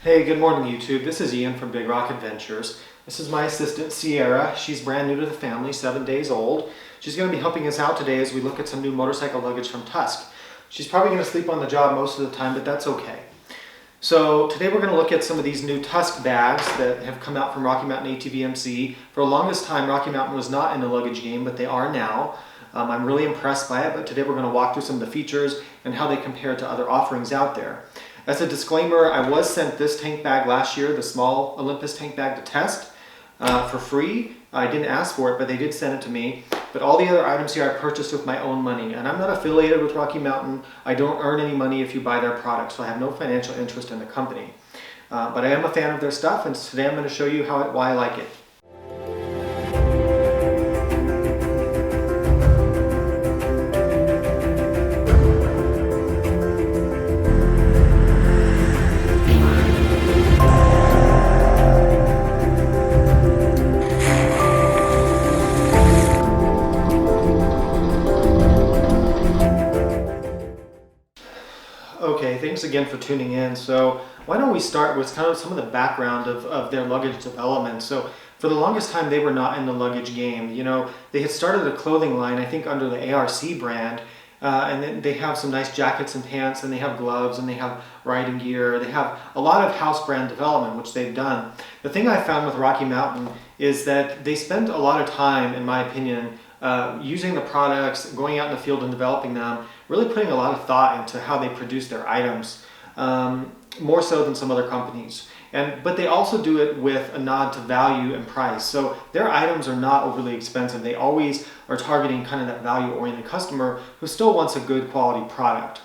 Hey, good morning YouTube. This is Ian from Big Rock Adventures. This is my assistant Sierra. She's brand new to the family, 7 days old. She's going to be helping us out today as we look at some new motorcycle luggage from Tusk. She's probably going to sleep on the job most of the time, but that's okay. So today we're going to look at some of these new Tusk bags that have come out from Rocky Mountain ATVMC. For the longest time, Rocky Mountain was not in the luggage game, but they are now. I'm really impressed by it, but today we're going to walk through some of the features and how they compare to other offerings out there. As a disclaimer, I was sent this tank bag last year, the small Olympus tank bag, to test for free. I didn't ask for it, but they did send it to me. But all the other items here I purchased with my own money. And I'm not affiliated with Rocky Mountain. I don't earn any money if you buy their products, so I have no financial interest in the company. But I am a fan of their stuff, and today I'm going to show you why I like it. Okay, thanks again for tuning in. So why don't we start with kind of some of the background of their luggage development. So for the longest time they were not in the luggage game. You know, they had started a clothing line, I think under the ARC brand, and then they have some nice jackets and pants, and they have gloves, and they have riding gear. They have a lot of house brand development, which they've done. The thing I found with Rocky Mountain is that they spend a lot of time, in my opinion, using the products, going out in the field and developing them, really putting a lot of thought into how they produce their items, more so than some other companies. But they also do it with a nod to value and price. So their items are not overly expensive. They always are targeting kind of that value-oriented customer who still wants a good quality product.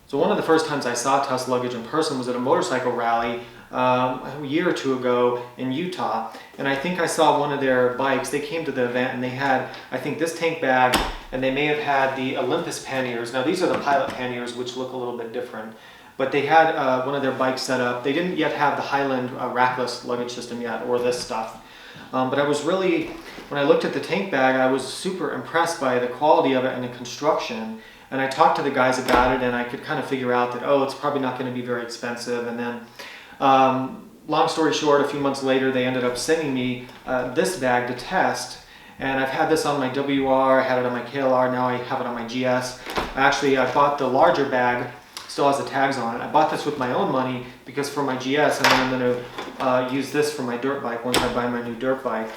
So one of the first times I saw Tusk luggage in person was at a motorcycle rally a year or two ago in Utah, and I think I saw one of their bikes. They came to the event and they had, I think, this tank bag, and they may have had the Olympus panniers. Now these are the pilot panniers, which look a little bit different, but they had one of their bikes set up. They didn't yet have the Highland rackless luggage system yet, or this stuff. But I was really, when I looked at the tank bag, I was super impressed by the quality of it and the construction. And I talked to the guys about it, and I could kind of figure out that, oh, it's probably not going to be very expensive. And then, long story short, a few months later, they ended up sending me this bag to test. And I've had this on my WR, I had it on my KLR, now I have it on my GS. Actually, I bought the larger bag, still has the tags on it. I bought this with my own money because for my GS, and then I'm going to use this for my dirt bike once I buy my new dirt bike.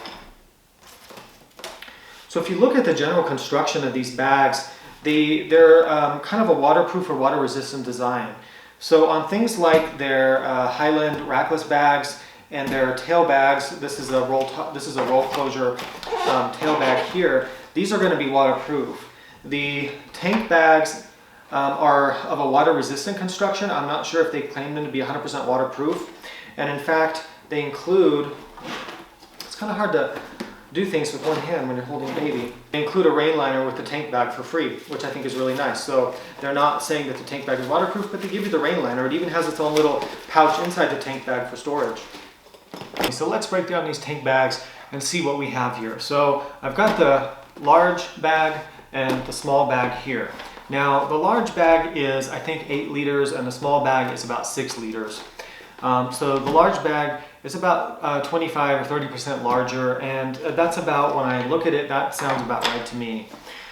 So if you look at the general construction of these bags, they're kind of a waterproof or water-resistant design. So on things like their Highland rackless bags and their tail bags, this is a roll closure tail bag here. These are going to be waterproof. The tank bags are of a water-resistant construction. I'm not sure if they claim them to be 100% waterproof, and in fact, they include. It's kind of hard to do things with one hand when you're holding a baby. They include a rain liner with the tank bag for free, which I think is really nice. So they're not saying that the tank bag is waterproof, but they give you the rain liner. It even has its own little pouch inside the tank bag for storage. Okay, so let's break down these tank bags and see what we have here. So I've got the large bag and the small bag here. Now the large bag is, I think, 8 liters, and the small bag is about 6 liters. So the large bag is about 25 or 30% larger, and that's about, when I look at it, that sounds about right to me.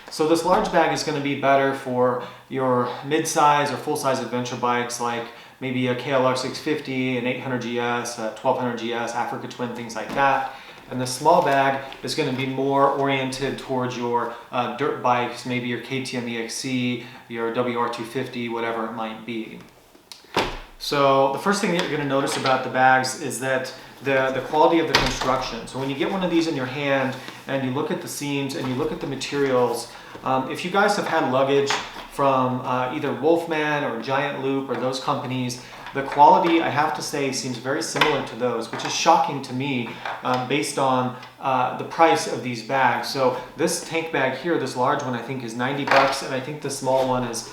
So this large bag is going to be better for your mid-size or full-size adventure bikes, like maybe a KLR 650, an 800 GS, a 1200 GS, Africa Twin, things like that. And the small bag is going to be more oriented towards your dirt bikes, maybe your KTM EXC, your WR250, whatever it might be. So the first thing that you're going to notice about the bags is that the quality of the construction. So when you get one of these in your hand and you look at the seams and you look at the materials, if you guys have had luggage from either Wolfman or Giant Loop or those companies, the quality, I have to say, seems very similar to those, which is shocking to me based on the price of these bags. So this tank bag here, this large one, I think is 90 bucks, and I think the small one is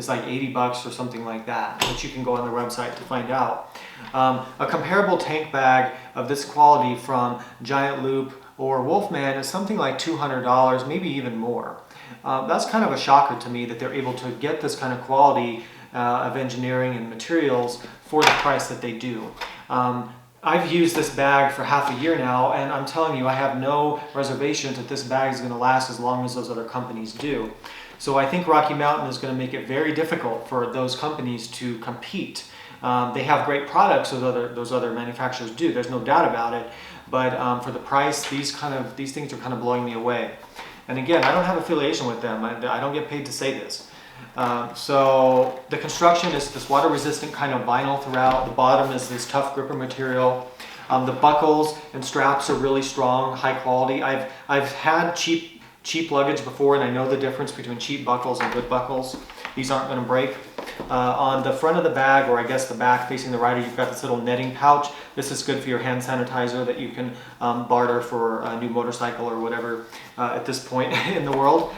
like 80 bucks or something like that, which you can go on their website to find out. A comparable tank bag of this quality from Giant Loop or Wolfman is something like $200, maybe even more. That's kind of a shocker to me that they're able to get this kind of quality of engineering and materials for the price that they do. I've used this bag for half a year now, and I'm telling you, I have no reservations that this bag is going to last as long as those other companies do. So I think Rocky Mountain is going to make it very difficult for those companies to compete. They have great products, those other manufacturers do. There's no doubt about it. But for the price, these things are kind of blowing me away. And again, I don't have affiliation with them. I don't get paid to say this. So the construction is this water-resistant kind of vinyl throughout. The bottom is this tough gripper material. The buckles and straps are really strong, high quality. I've had cheap luggage before, and I know the difference between cheap buckles and good buckles. These aren't going to break. On the front of the bag, or I guess the back facing the rider, you've got this little netting pouch. This is good for your hand sanitizer that you can barter for a new motorcycle or whatever at this point in the world.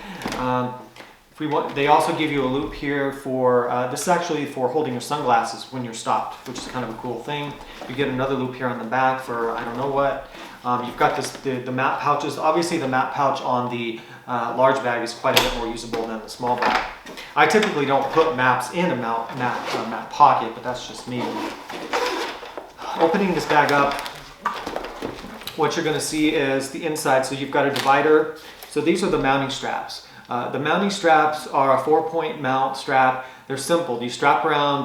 They also give you a loop here for, this is actually for holding your sunglasses when you're stopped, which is kind of a cool thing. You get another loop here on the back for I don't know what. You've got the map pouches. Obviously the map pouch on the large bag is quite a bit more usable than the small bag. I typically don't put maps in a map pocket, but that's just me. Opening this bag up, what you're going to see is the inside. So you've got a divider. So these are the mounting straps. The mounting straps are a 4-point mount strap. They're simple. You strap around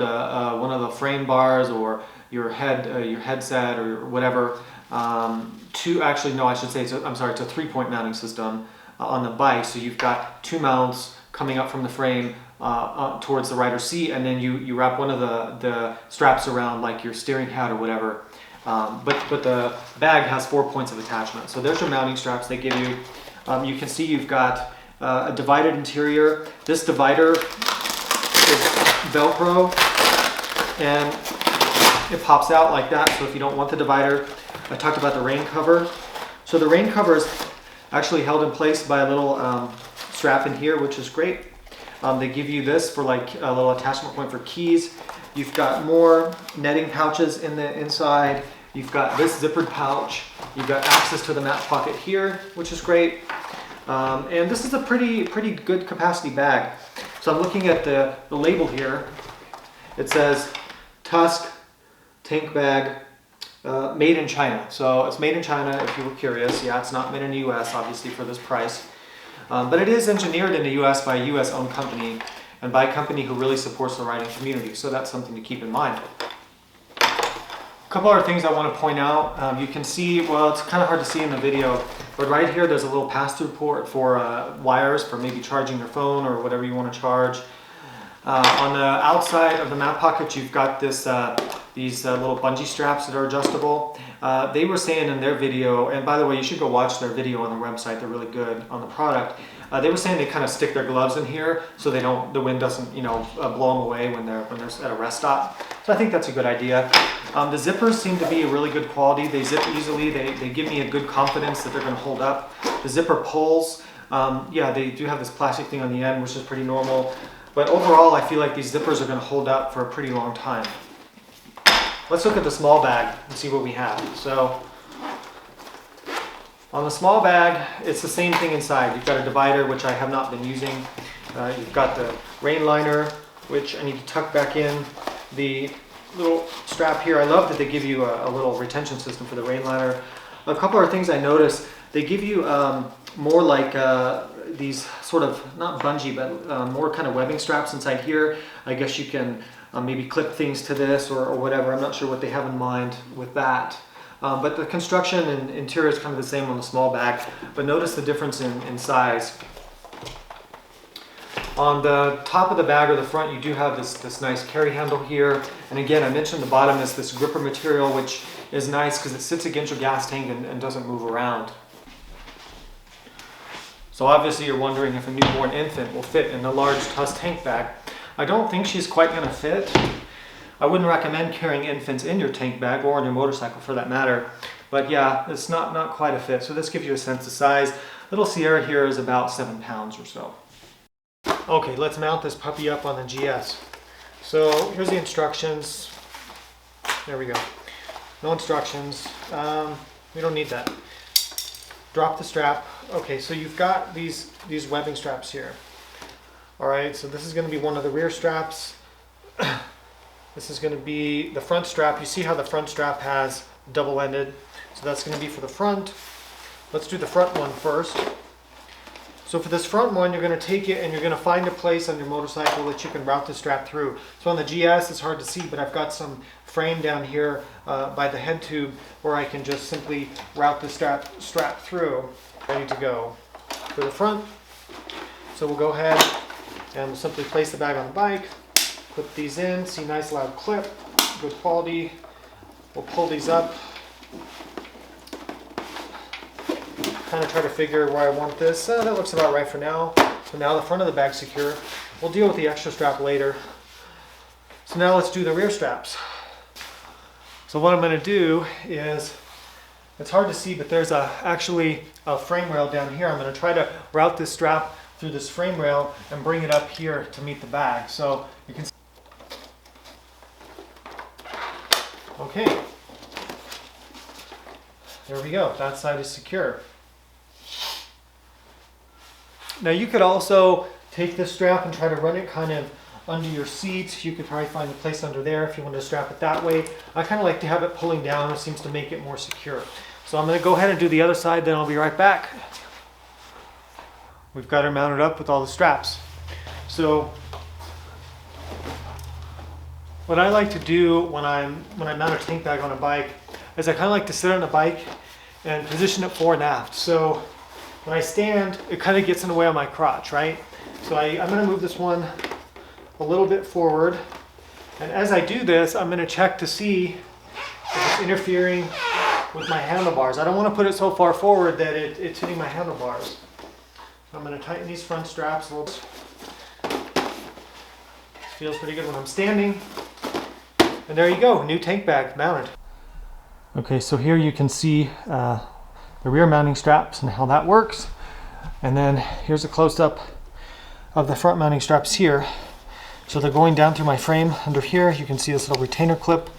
one of the frame bars or your headset or whatever. It's a 3-point mounting system on the bike. So you've got 2 mounts coming up from the frame towards the rider's seat, and then you wrap one of the straps around like your steering hat or whatever. But the bag has 4 points of attachment. So there's your mounting straps they give you. You can see you've got a divided interior. This divider is Velcro, and it pops out like that. So if you don't want the divider, I talked about the rain cover. So the rain cover is actually held in place by a little strap in here, which is great. They give you this for like a little attachment point for keys. You've got more netting pouches in the inside. You've got this zippered pouch. You've got access to the map pocket here, which is great. And this is a pretty good capacity bag. So I'm looking at the label here. It says Tusk Tank Bag, made in China. So it's made in China if you were curious. Yeah, it's not made in the US obviously for this price. But it is engineered in the US by a US owned company and by a company who really supports the riding community. So that's something to keep in mind. A couple other things I want to point out. You can see, well, it's kind of hard to see in the video, but right here there's a little pass-through port for wires for maybe charging your phone or whatever you want to charge. On the outside of the map pocket, you've got these little bungee straps that are adjustable. They were saying in their video, and by the way, you should go watch their video on their website. They're really good on the product. They were saying they kind of stick their gloves in here so the wind doesn't, blow them away when they're at a rest stop. So I think that's a good idea. The zippers seem to be a really good quality. They zip easily. They give me a good confidence that they're going to hold up. The zipper pulls. Yeah, they do have this plastic thing on the end, which is pretty normal. But overall, I feel like these zippers are going to hold up for a pretty long time. Let's look at the small bag and see what we have. So on the small bag, it's the same thing inside. You've got a divider, which I have not been using. You've got the rain liner, which I need to tuck back in. The little strap here, I love that they give you a little retention system for the rain liner. A couple of things I noticed, they give you more like these sort of, not bungee, but more kind of webbing straps inside here. I guess you can maybe clip things to this or whatever. I'm not sure what they have in mind with that. But the construction and interior is kind of the same on the small bag, but notice the difference in size. On the top of the bag or the front, you do have this nice carry handle here. And again, I mentioned the bottom is this gripper material, which is nice because it sits against your gas tank and doesn't move around. So obviously you're wondering if a newborn infant will fit in the large Tusk Tank Bag. I don't think she's quite going to fit. I wouldn't recommend carrying infants in your tank bag or on your motorcycle for that matter. But yeah, it's not quite a fit. So this gives you a sense of size. Little Sierra here is about 7 pounds or so. Okay, let's mount this puppy up on the GS. So here's the instructions. There we go. No instructions. We don't need that. Drop the strap. Okay, so you've got these webbing straps here. All right, so this is going to be one of the rear straps. This is going to be the front strap. You see how the front strap has double-ended, so that's going to be for the front. Let's do the front one first. So for this front one, you're going to take it and you're going to find a place on your motorcycle that you can route the strap through. So on the GS, it's hard to see, but I've got some frame down here by the head tube where I can just simply route the strap through, ready to go. For the front, so we'll go ahead and we'll simply place the bag on the bike, clip these in, see nice loud clip, good quality. We'll pull these up, kind of try to figure where I want this. That looks about right for now. So now the front of the bag's secure. We'll deal with the extra strap later. So now let's do the rear straps. So what I'm going to do is, it's hard to see, but there's actually a frame rail down here. I'm going to try to route this strap through this frame rail and bring it up here to meet the bag. So you can see. Okay. There we go. That side is secure. Now you could also take this strap and try to run it kind of under your seat. You could probably find a place under there if you want to strap it that way. I kind of like to have it pulling down. It seems to make it more secure. So I'm going to go ahead and do the other side, then I'll be right back. We've got her mounted up with all the straps. So what I like to do when I mount a tank bag on a bike is I kind of like to sit on the bike and position it fore and aft. So when I stand, it kind of gets in the way of my crotch, right? So I'm going to move this one a little bit forward. And as I do this, I'm going to check to see if it's interfering with my handlebars. I don't want to put it so far forward that it's hitting my handlebars. So I'm going to tighten these front straps a little. Feels pretty good when I'm standing. And there you go, new tank bag mounted. Okay, so here you can see the rear mounting straps and how that works. And then here's a close-up of the front mounting straps here. So they're going down through my frame under here. You can see this little retainer clip,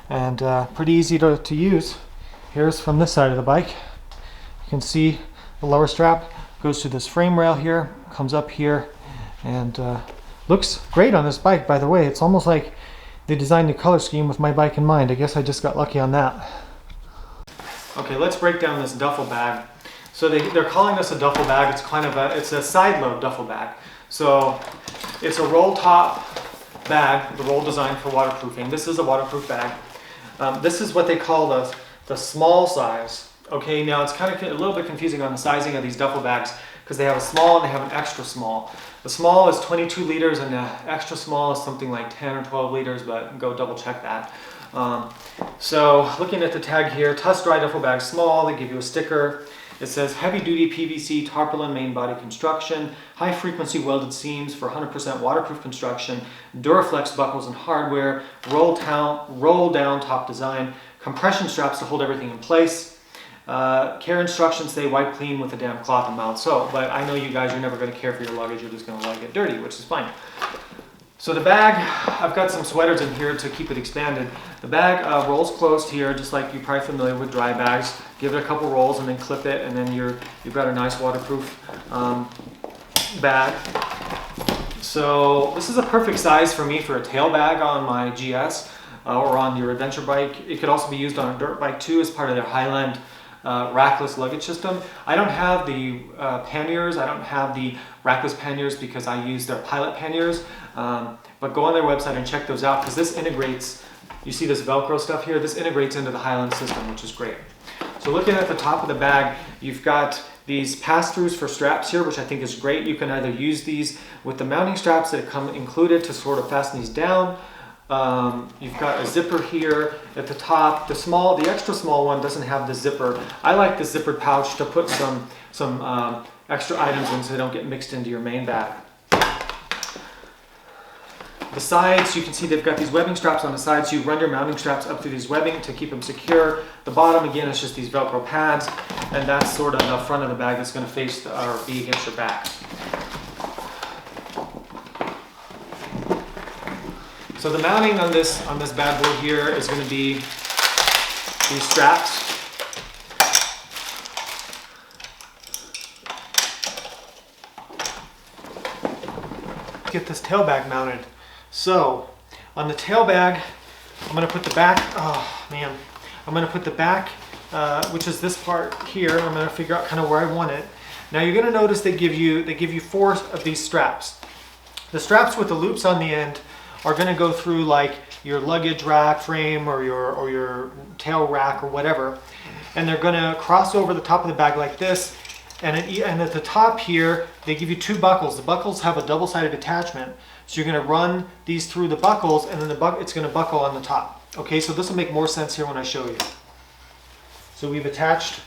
and pretty easy to use. Here's from this side of the bike. You can see the lower strap goes to this frame rail here, comes up here, and looks great on this bike, by the way. It's almost like they designed the color scheme with my bike in mind. I guess I just got lucky on that. Okay, let's break down this duffel bag. So they're calling this a duffel bag. It's kind of it's a side load duffel bag. So it's a roll top bag, the roll designed for waterproofing. This is a waterproof bag. This is what they call the small size. Okay, now it's kind of a little bit confusing on the sizing of these duffel bags because they have a small and they have an extra small. The small is 22 liters and the extra small is something like 10 or 12 liters, but go double check that. So looking at the tag here, Tusk Dry Duffel Bag Small, they give you a sticker. It says heavy duty PVC tarpaulin main body construction, high frequency welded seams for 100% waterproof construction, Duraflex buckles and hardware, roll down top design, compression straps to hold everything in place. Care instructions say wipe clean with a damp cloth and mild soap, but I know you guys are never going to care for your luggage, you're just going to let it get dirty, which is fine. So the bag, I've got some sweaters in here to keep it expanded. The bag rolls closed here, just like you're probably familiar with dry bags. Give it a couple rolls and then clip it, and then you've got a nice waterproof bag. So this is a perfect size for me for a tail bag on my GS or on your adventure bike. It could also be used on a dirt bike too as part of their Highland rackless luggage system. I don't have the panniers, I don't have the rackless panniers because I use their pilot panniers, but go on their website and check those out because this integrates, you see this Velcro stuff here, this integrates into the Highland system, which is great. So looking at the top of the bag, you've got these pass-throughs for straps here, which I think is great. You can either use these with the mounting straps that come included to sort of fasten these down. You've got a zipper here at the top. The extra small one doesn't have the zipper. I like the zippered pouch to put some extra items in so they don't get mixed into your main bag. The sides, you can see they've got these webbing straps on the sides. So you run your mounting straps up through these webbing to keep them secure. The bottom, again, is just these Velcro pads, and that's sort of the front of the bag that's going to face or be against your back. So the mounting on this bad boy here is going to be these straps. Get this tail bag mounted. So On the tail bag, I'm going to put the back, oh man, I'm going to put the back, which is this part here. I'm going to figure out kind of where I want it. Now you're going to notice they give you 4 of these straps. The straps with the loops on the end are going to go through like your luggage rack frame or your tail rack or whatever, and they're going to cross over the top of the bag like this. And at the top here, they give you 2 buckles. The buckles have a double-sided attachment. So you're going to run these through the buckles, and then it's going to buckle on the top. Okay, so this will make more sense here when I show you. So we've attached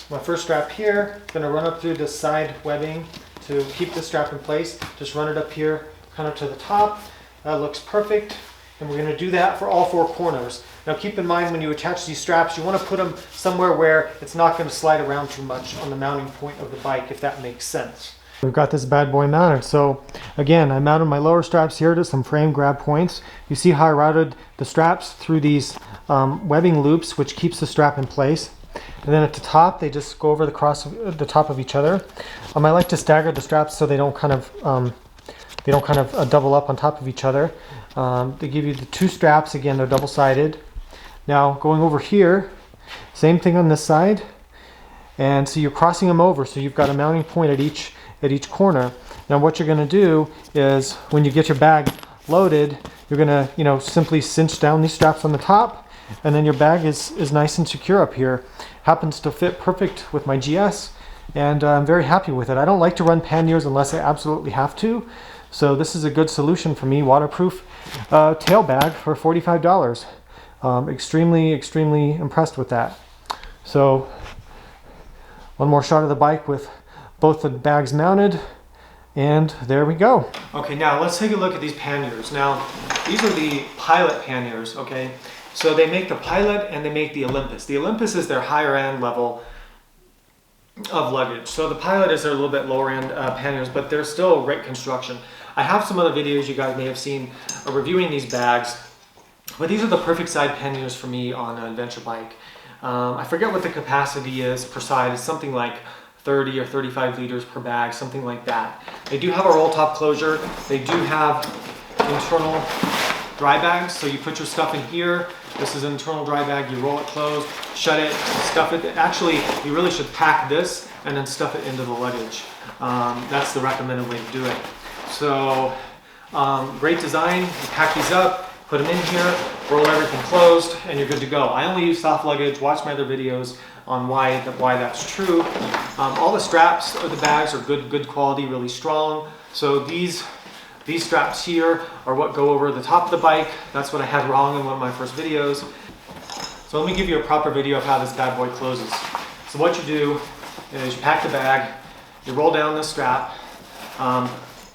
my first strap here. Going to run up through the side webbing to keep the strap in place. Just run it up here, kind of to the top. That looks perfect. And we're going to do that for all 4 corners. Now keep in mind when you attach these straps, you want to put them somewhere where it's not going to slide around too much on the mounting point of the bike, if that makes sense. We've got this bad boy mounted. So again, I mounted my lower straps here to some frame grab points. You see how I routed the straps through these webbing loops, which keeps the strap in place. And then at the top, they just go over the top of each other. I like to stagger the straps so they don't kind of double up on top of each other. They give you the 2 straps. Again, they're double-sided. Now going over here, same thing on this side, and so you're crossing them over, so you've got a mounting point at each corner. Now what you're going to do is when you get your bag loaded, you're going to simply cinch down these straps on the top, and then your bag is nice and secure up here. Happens to fit perfect with my GS, and I'm very happy with it. I don't like to run panniers unless I absolutely have to, so this is a good solution for me. Waterproof tail bag for $45. Extremely impressed with that. So one more shot of the bike with both the bags mounted, and there we go. Okay, now let's take a look at these panniers. Now these are the Pilot panniers. Okay, so they make the Pilot and they make the Olympus. The Olympus is their higher end level of luggage. So the Pilot is their little bit lower end panniers, but they're still great construction. I have some other videos you guys may have seen reviewing these bags. But these are the perfect side panniers for me on an adventure bike. I forget what the capacity is per side. It's something like 30 or 35 liters per bag, something like that. They do have a roll top closure. They do have internal dry bags, so you put your stuff in here. This is an internal dry bag. You roll it closed, shut it, stuff it. Actually, you really should pack this and then stuff it into the luggage. That's the recommended way to do it. So great design. You pack these up, put them in here, roll everything closed, and you're good to go. I only use soft luggage. Watch my other videos on why that's true. All the straps of the bags are good quality, really strong. So these straps here are what go over the top of the bike. That's what I had wrong in one of my first videos. So let me give you a proper video of how this bad boy closes. So what you do is you pack the bag, you roll down the strap.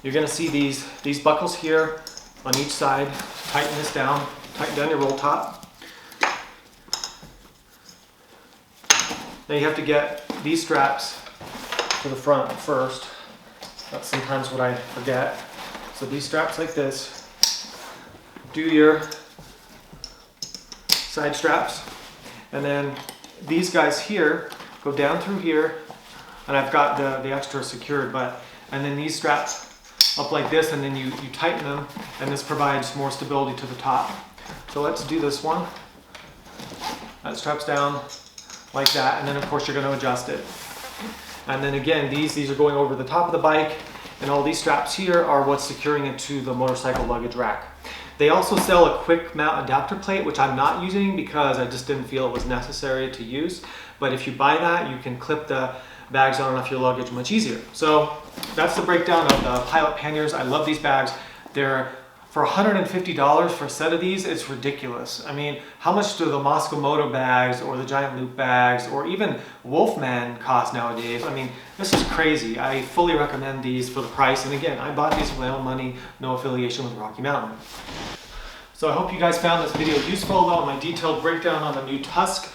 You're going to see these buckles here on each side. Tighten this down, tighten down your roll top. Now you have to get these straps to the front first. That's sometimes what I forget. So these straps like this. Do your side straps. And then these guys here go down through here. And I've got the extra secured, and then these straps up like this, and then you tighten them, and this provides more stability to the top. So let's do this one. That straps down like that, and then of course you're going to adjust it. And then again, these are going over the top of the bike, and all these straps here are what's securing it to the motorcycle luggage rack. They also sell a quick mount adapter plate, which I'm not using because I just didn't feel it was necessary to use. But if you buy that, you can clip the bags on and off your luggage much easier. So that's the breakdown of the Pilot panniers. I love these bags. They're for $150 for a set of these. It's ridiculous. I mean, how much do the Moto bags or the giant loop bags or even Wolfman cost nowadays? I mean, this is crazy. I fully recommend these for the price. And again, I bought these with my own money, no affiliation with Rocky Mountain. So I hope you guys found this video useful on my detailed breakdown on the new Tusk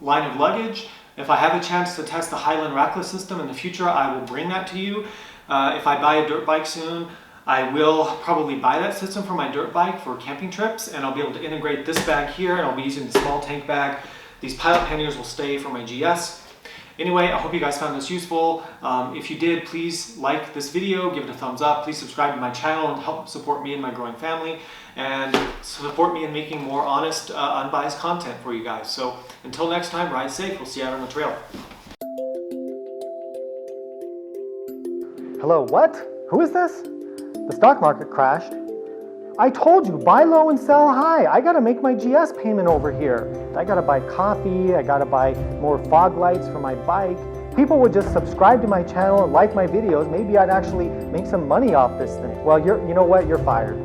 line of luggage. If I have a chance to test the Highland rackless system in the future, I will bring that to you. If I buy a dirt bike soon, I will probably buy that system for my dirt bike for camping trips, and I'll be able to integrate this bag here, and I'll be using the small tank bag. These Pilot panniers will stay for my GS. Anyway, I hope you guys found this useful. If you did, please like this video, give it a thumbs up. Please subscribe to my channel and help support me and my growing family, and support me in making more honest, unbiased content for you guys. So until next time, ride safe. We'll see you out on the trail. Hello, what? Who is this? The stock market crashed. I told you, buy low and sell high. I gotta make my GS payment over here. I gotta buy coffee, I gotta buy more fog lights for my bike. People would just subscribe to my channel and like my videos. Maybe I'd actually make some money off this thing. Well, you know what? You're fired.